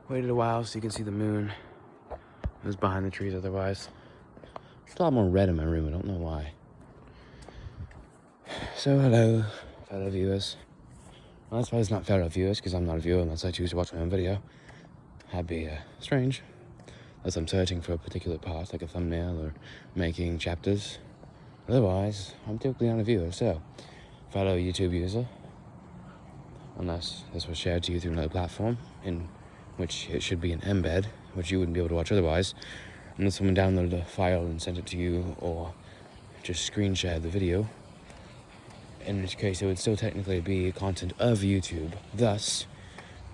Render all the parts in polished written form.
Waited a while so you can see the moon. It was behind the trees otherwise. There's a lot more red in my room, I don't know why. So hello, fellow viewers. Well, I suppose not fellow viewers, because I'm not a viewer unless I choose to watch my own video. That'd be strange. Unless I'm searching for a particular part, like a thumbnail or making chapters. Otherwise, I'm typically not a viewer, so fellow YouTube user. Unless this was shared to you through another platform, in which it should be an embed, which you wouldn't be able to watch otherwise, unless someone downloaded a file and sent it to you, or just screen shared the video, in which case it would still technically be content of YouTube. Thus,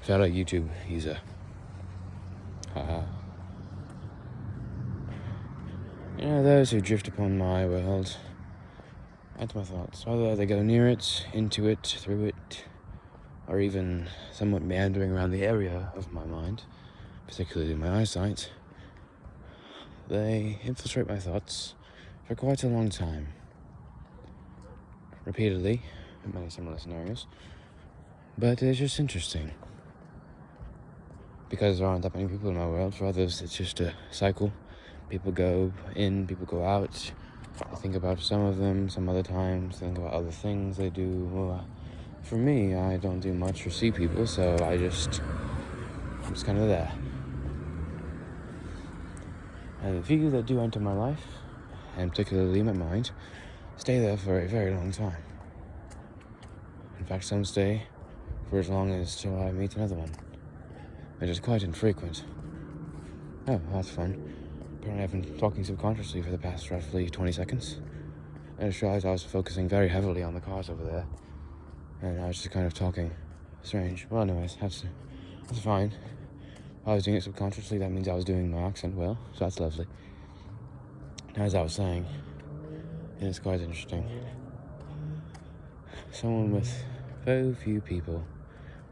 fellow YouTube user. Haha. You know, those who drift upon my world, add my thoughts. Whether they go near it, into it, through it, or even somewhat meandering around the area of my mind, particularly my eyesight, they infiltrate my thoughts for quite a long time. Repeatedly, in many similar scenarios. But it's just interesting. Because there aren't that many people in my world. For others, it's just a cycle. People go in, people go out. I think about some of them, some other times, think about other things they do. Well, for me, I don't do much or see people, so I'm just kind of there. And the few that do enter my life, and particularly my mind, stay there for a very long time. In fact, some stay for as long as till I meet another one. It is quite infrequent. Oh, that's fun. Apparently I've been talking subconsciously for the past roughly 20 seconds. I just realized I was focusing very heavily on the cars over there. And I was just kind of talking. Strange. Well, anyways, that's fine. If I was doing it subconsciously, that means I was doing my accent well, so that's lovely. As I was saying, it's quite interesting. Someone with so few people,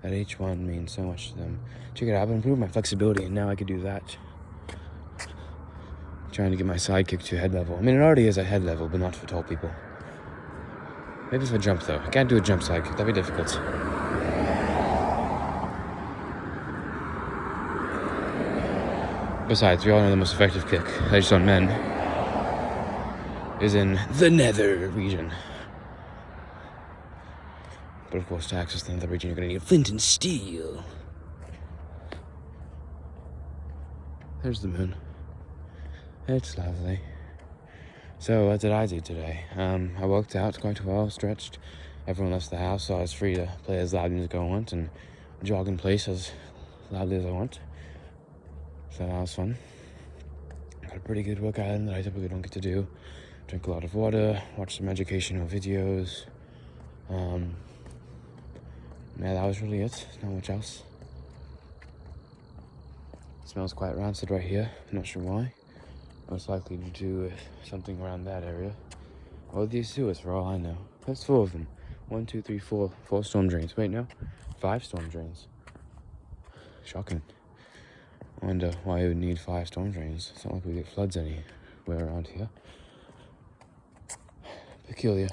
that each one means so much to them. Check it out, I've improved my flexibility, and now I can do that. Trying to get my sidekick to head level. I mean, it already is at head level, but not for tall people. Maybe for a jump, though. I can't do a jump sidekick. That'd be difficult. Besides, we all know the most effective kick, at least on men, is in the nether region. But of course, to access the nether region, you're gonna need flint and steel. There's the moon. It's lovely. So, what did I do today? I worked out quite well, stretched. Everyone left the house, so I was free to play as loud music as I want and jog in place as loudly as I want. So that was fun. Got a pretty good workout in that I typically don't get to do. Drink a lot of water, watch some educational videos. Yeah, that was really it. Not much else. It smells quite rancid right here. Not sure why. Most likely to do with something around that area. Or these sewers, for all I know. There's 4 of them. 1, 2, 3, 4. 4 storm drains. Wait, no. 5 storm drains. Shocking. I wonder why you would need 5 storm drains. It's not like we get floods anywhere around here. Peculiar.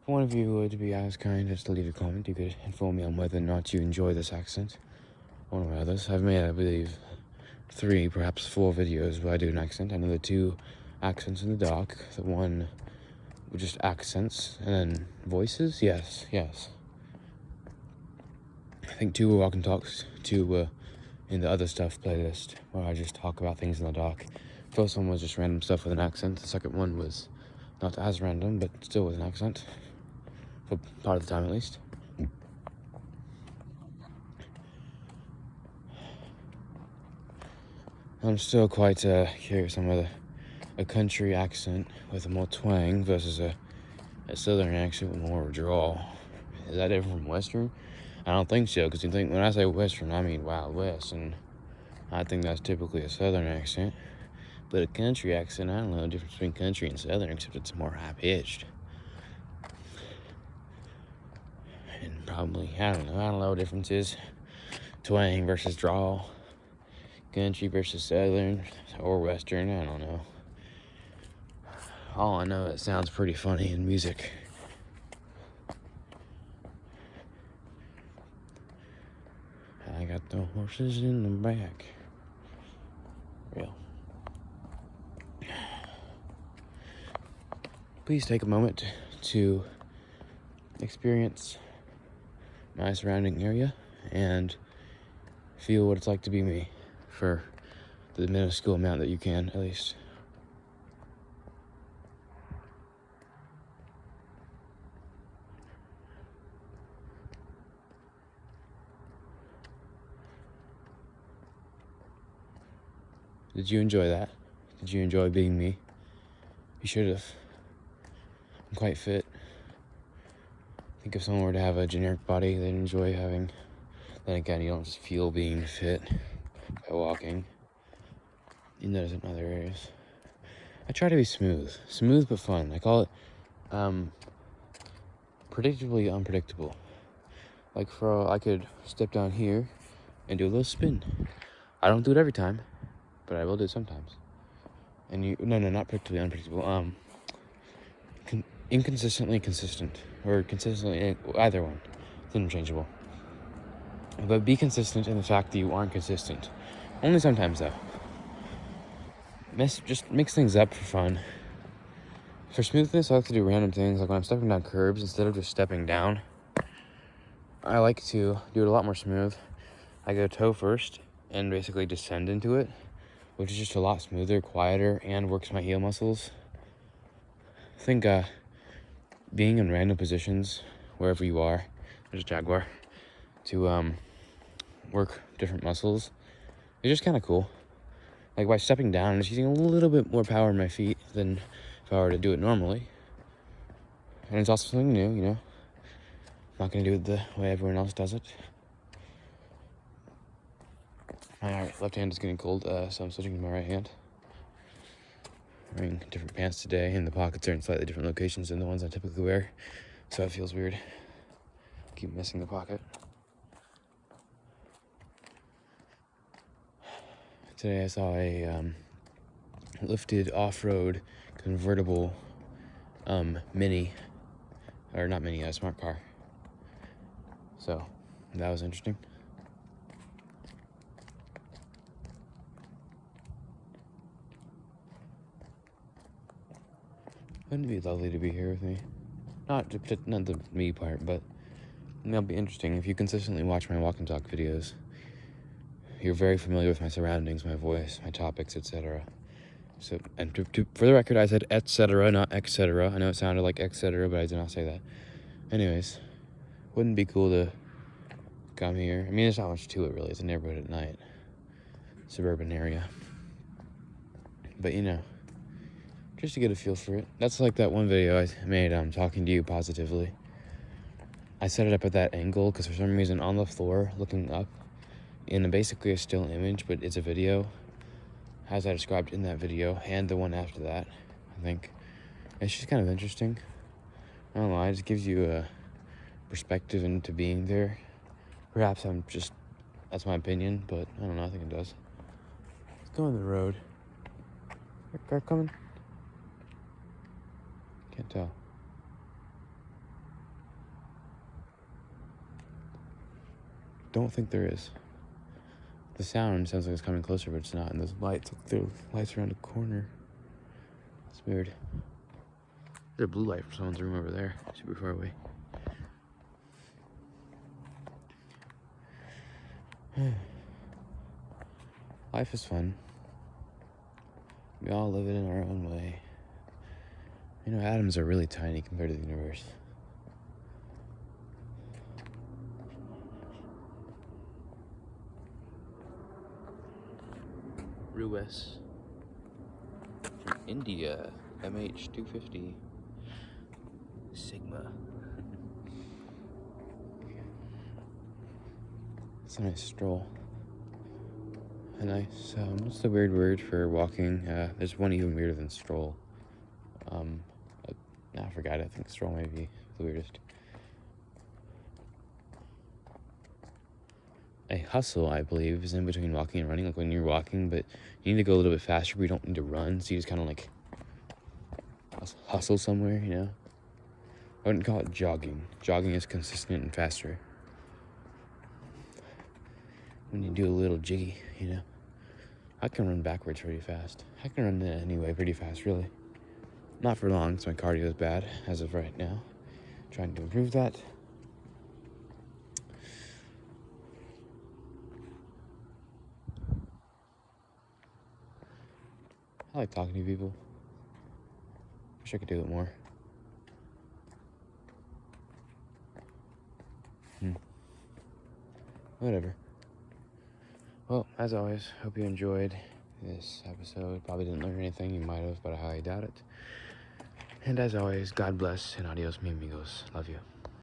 If one of you would be as kind as to leave a comment, you could inform me on whether or not you enjoy this accent. One or others. I've made, I believe, 3, perhaps 4 videos where I do an accent. I know the 2 accents in the dark. The one with just accents. And then voices? Yes. I think 2 were walk and talks. 2 were in the other stuff playlist, where I just talk about things in the dark. First one was just random stuff with an accent. The second one was not as random, but still with an accent. For part of the time, at least. I'm still quite curious on whether a country accent with a more twang versus a southern accent with more drawl. Is that different from Western? I don't think so, because you think, when I say Western, I mean Wild West, and I think that's typically a southern accent. But a country accent, I don't know the difference between country and southern, except it's more high-pitched. And probably, I don't know what the difference is. Twang versus drawl. Country versus southern, or western, I don't know. All I know, it sounds pretty funny in music. got the horses in the back. Real. Please take a moment to experience my surrounding area and feel what it's like to be me for the minuscule amount that you can, at least. Did you enjoy that? Did you enjoy being me? You should have. I'm quite fit. I think if someone were to have a generic body they'd enjoy having, then again, you don't just feel being fit by walking. You notice it in other areas. I try to be smooth. Smooth but fun. I call it predictably unpredictable. Like I could step down here and do a little spin. I don't do it every time, but I will do it sometimes. And not predictably unpredictable. Inconsistently consistent, or consistently, either one. It's interchangeable. But be consistent in the fact that you aren't consistent. Only sometimes, though. Just mix things up for fun. For smoothness, I like to do random things. Like when I'm stepping down curbs, instead of just stepping down, I like to do it a lot more smooth. I go toe first and basically descend into it, which is just a lot smoother, quieter, and works my heel muscles. I think being in random positions, wherever you are, there's a jaguar, to work different muscles, it's just kind of cool. Like by stepping down, I'm just using a little bit more power in my feet than if I were to do it normally. And it's also something new, you know. I'm not going to do it the way everyone else does it. My left hand is getting cold, so I'm switching to my right hand. I'm wearing different pants today, and the pockets are in slightly different locations than the ones I typically wear, so it feels weird. Keep missing the pocket. Today I saw a lifted off-road convertible mini, or not mini, a smart car. So that was interesting. Wouldn't it be lovely to be here with me? Not the me part, but it'll be interesting. If you consistently watch my walk and talk videos, you're very familiar with my surroundings, my voice, my topics, etc. So, and for the record, I said etc., not etc. I know it sounded like etc., but I did not say that. Anyways, wouldn't it be cool to come here? I mean, there's not much to it, really. It's a neighborhood at night. Suburban area. But, you know, just to get a feel for it. That's like that one video I made, talking to you positively. I set it up at that angle because for some reason on the floor, looking up, in basically a still image, but it's a video, as I described in that video, and the one after that, I think. It's just kind of interesting. I don't know, it just gives you a perspective into being there. Perhaps that's my opinion, but I don't know, I think it does. Let's go on the road. Is there a car coming? Can't tell. Don't think there is. The sound sounds like it's coming closer, but it's not. And those lights, look, the lights around the corner. It's weird. There's a blue light from someone's room over there, super far away. Life is fun. We all live it in our own way. You know, atoms are really tiny compared to the universe. Ruess from India, MH250 Sigma. It's a nice stroll. A nice, what's the weird word for walking? There's one even weirder than stroll. I forgot, I think stroll may be the weirdest. A hustle, I believe, is in between walking and running. Like when you're walking, but you need to go a little bit faster, but you don't need to run, so you just kind of like hustle somewhere, you know? I wouldn't call it jogging. Jogging is consistent and faster. when you do a little jiggy, you know. I can run backwards pretty fast. I can run anyway pretty fast, really. Not for long, so my cardio is bad as of right now. Trying to improve that. I like talking to people. Wish I could do it more. Whatever. Well, as always, hope you enjoyed this episode. Probably didn't learn anything, you might have, but I highly doubt it. And as always, God bless and adios, mi amigos. Love you.